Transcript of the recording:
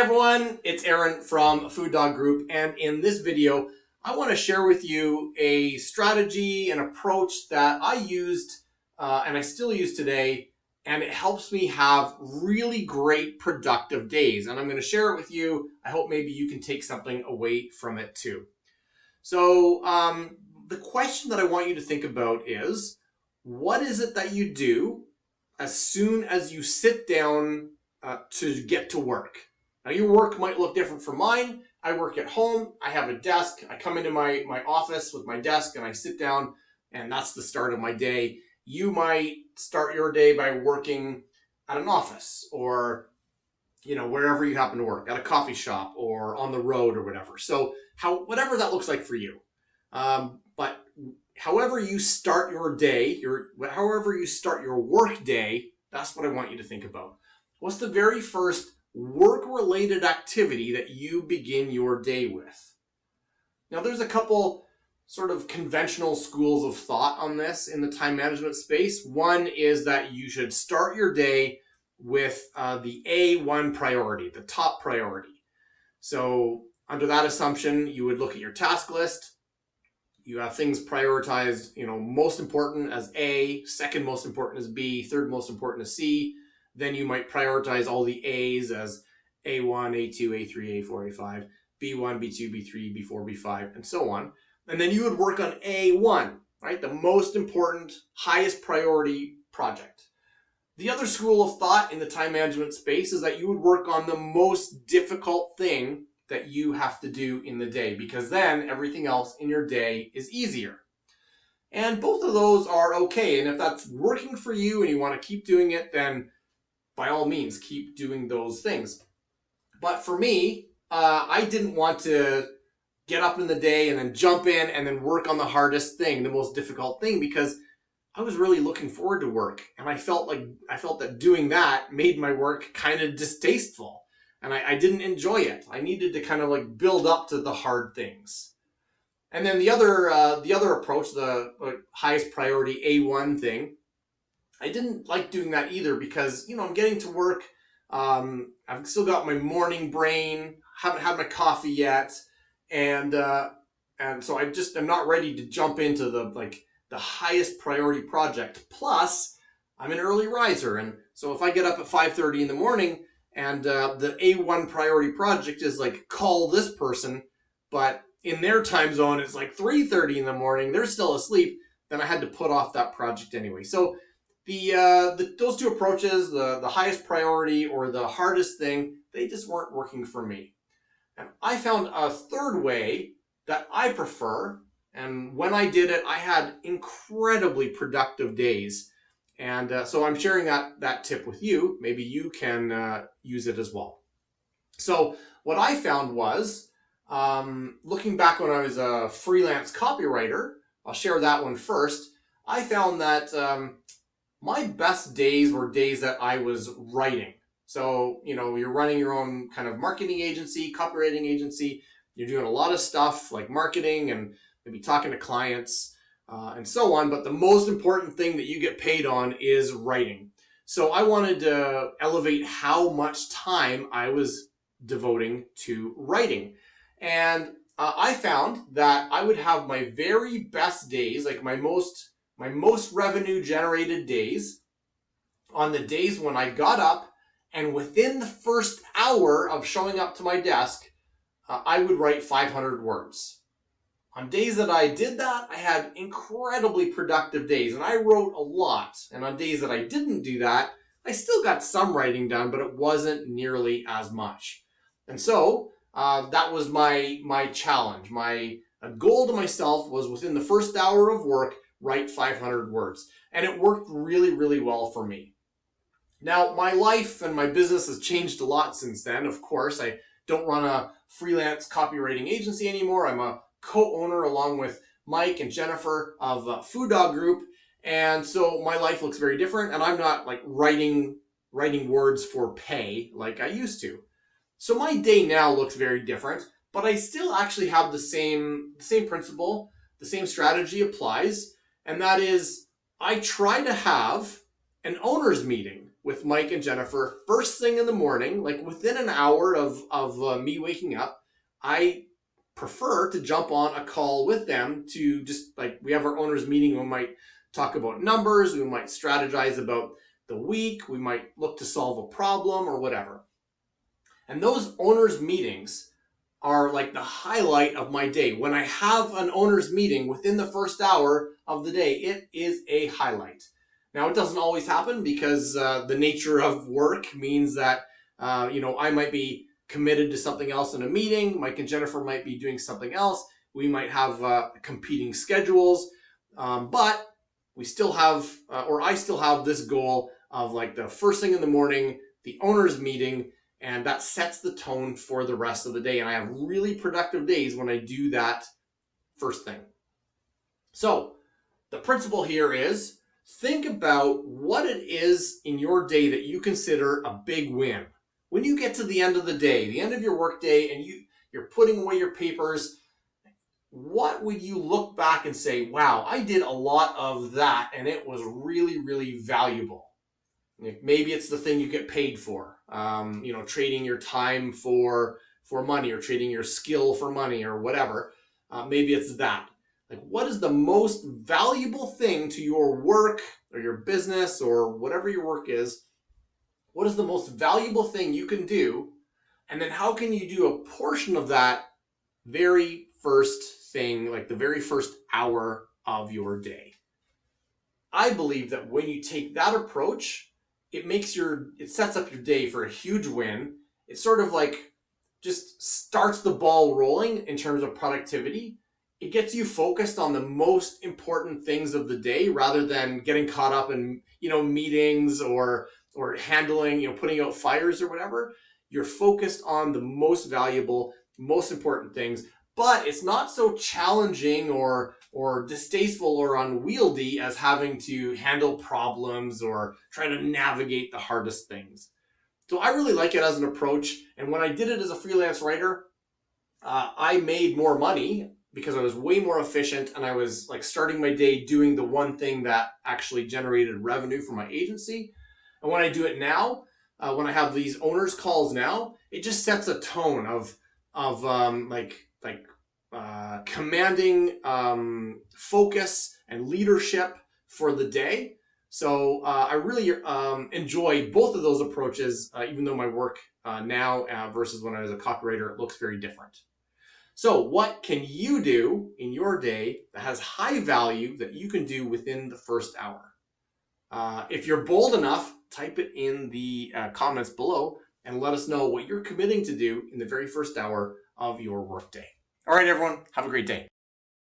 Hey everyone, it's Aaron from FuDog Group, and in this video I want to share with you a strategy, an approach that I used and I still use today, and it helps me have really great productive days. And I'm going to share it with you. I hope maybe you can take something away from it too. So the question that I want you to think about is, what is it that you do as soon as you sit down to get to work? Now, your work might look different from mine. I work at home. I have a desk. I come into my office with my desk and I sit down, and that's the start of my day. You might start your day by working at an office, or wherever you happen to work, at a coffee shop or on the road or whatever. So whatever that looks like for you. But however you start your day, however you start your work day, that's what I want you to think about. What's the very first work-related activity that you begin your day with? Now, there's a couple sort of conventional schools of thought on this in the time management space. One is that you should start your day with the A1 priority, the top priority. So under that assumption, you would look at your task list. You have things prioritized, most important as A, second most important as B, third most important as C. Then you might prioritize all the A's as A1, A2, A3, A4, A5, B1, B2, B3, B4, B5, and so on. And then you would work on A1, right? The most important, highest priority project. The other school of thought in the time management space is that you would work on the most difficult thing that you have to do in the day, because then everything else in your day is easier. And both of those are okay. And if that's working for you and you want to keep doing it, then by all means, keep doing those things. But for me, I didn't want to get up in the day and then jump in and then work on the hardest thing, the most difficult thing, because I was really looking forward to work. And I felt that doing that made my work kind of distasteful. And I didn't enjoy it. I needed to kind of build up to the hard things. And then the other approach, the highest priority A1 thing, I didn't like doing that either, because I'm getting to work. I've still got my morning brain. Haven't had my coffee yet, and so I'm not ready to jump into the highest priority project. Plus, I'm an early riser, and so if I get up at 5:30 in the morning and the A1 priority project is call this person, but in their time zone it's 3:30 in the morning, they're still asleep, then I had to put off that project anyway. So those two approaches, the highest priority or the hardest thing, they just weren't working for me. And I found a third way that I prefer, and when I did it, I had incredibly productive days. And so I'm sharing that tip with you. Maybe you can use it as well. So what I found was, looking back when I was a freelance copywriter, I'll share that one first. I found that my best days were days that I was writing. So, you're running your own kind of marketing agency, copywriting agency. You're doing a lot of stuff like marketing and maybe talking to clients and so on. But the most important thing that you get paid on is writing. So I wanted to elevate how much time I was devoting to writing. And I found that I would have my very best days, my most revenue generated days, on the days when I got up and within the first hour of showing up to my desk, I would write 500 words. On days that I did that, I had incredibly productive days, and I wrote a lot. And on days that I didn't do that, I still got some writing done, but it wasn't nearly as much. And so that was my challenge. My goal to myself was, within the first hour of work, write 500 words. And it worked really, really well for me. Now, my life and my business has changed a lot since then. Of course, I don't run a freelance copywriting agency anymore. I'm a co-owner along with Mike and Jennifer of FuDog Group. And so my life looks very different, and I'm not writing words for pay like I used to. So my day now looks very different, but I still actually have the same principle, the same strategy applies. And that is, I try to have an owner's meeting with Mike and Jennifer first thing in the morning, like within an hour of me waking up. I prefer to jump on a call with them to just like, we have our owners meeting. We might talk about numbers. We might strategize about the week. We might look to solve a problem or whatever. And those owners meetings are like the highlight of my day. When I have an owners meeting within the first hour of the day, it is a highlight. Now, it doesn't always happen because the nature of work means that, I might be committed to something else in a meeting. Mike and Jennifer might be doing something else. We might have competing schedules, but we still have, or I still have this goal of like the first thing in the morning, the owners meeting, and that sets the tone for the rest of the day. And I have really productive days when I do that first thing. So the principle here is think about what it is in your day that you consider a big win. When you get to the end of the day, the end of your work day, and you're putting away your papers, what would you look back and say, wow, I did a lot of that and it was really, really valuable? Maybe it's the thing you get paid for, trading your time for money, or trading your skill for money, or whatever. Maybe it's that. Like, what is the most valuable thing to your work or your business or whatever your work is? What is the most valuable thing you can do? And then how can you do a portion of that very first thing, like the very first hour of your day? I believe that when you take that approach, it sets up your day for a huge win. It sort of like just starts the ball rolling in terms of productivity. It gets you focused on the most important things of the day rather than getting caught up in, meetings or handling, putting out fires or whatever. You're focused on the most valuable, most important things, but it's not so challenging or distasteful or unwieldy as having to handle problems or try to navigate the hardest things. So I really like it as an approach. And when I did it as a freelance writer, I made more money because I was way more efficient, and I was like starting my day doing the one thing that actually generated revenue for my agency. And when I do it now, when I have these owners calls now, it just sets a tone of commanding focus and leadership for the day. So I really enjoy both of those approaches, even though my work now versus when I was a copywriter, it looks very different. So what can you do in your day that has high value that you can do within the first hour? If you're bold enough, type it in the comments below and let us know what you're committing to do in the very first hour of your workday. All right, everyone, have a great day.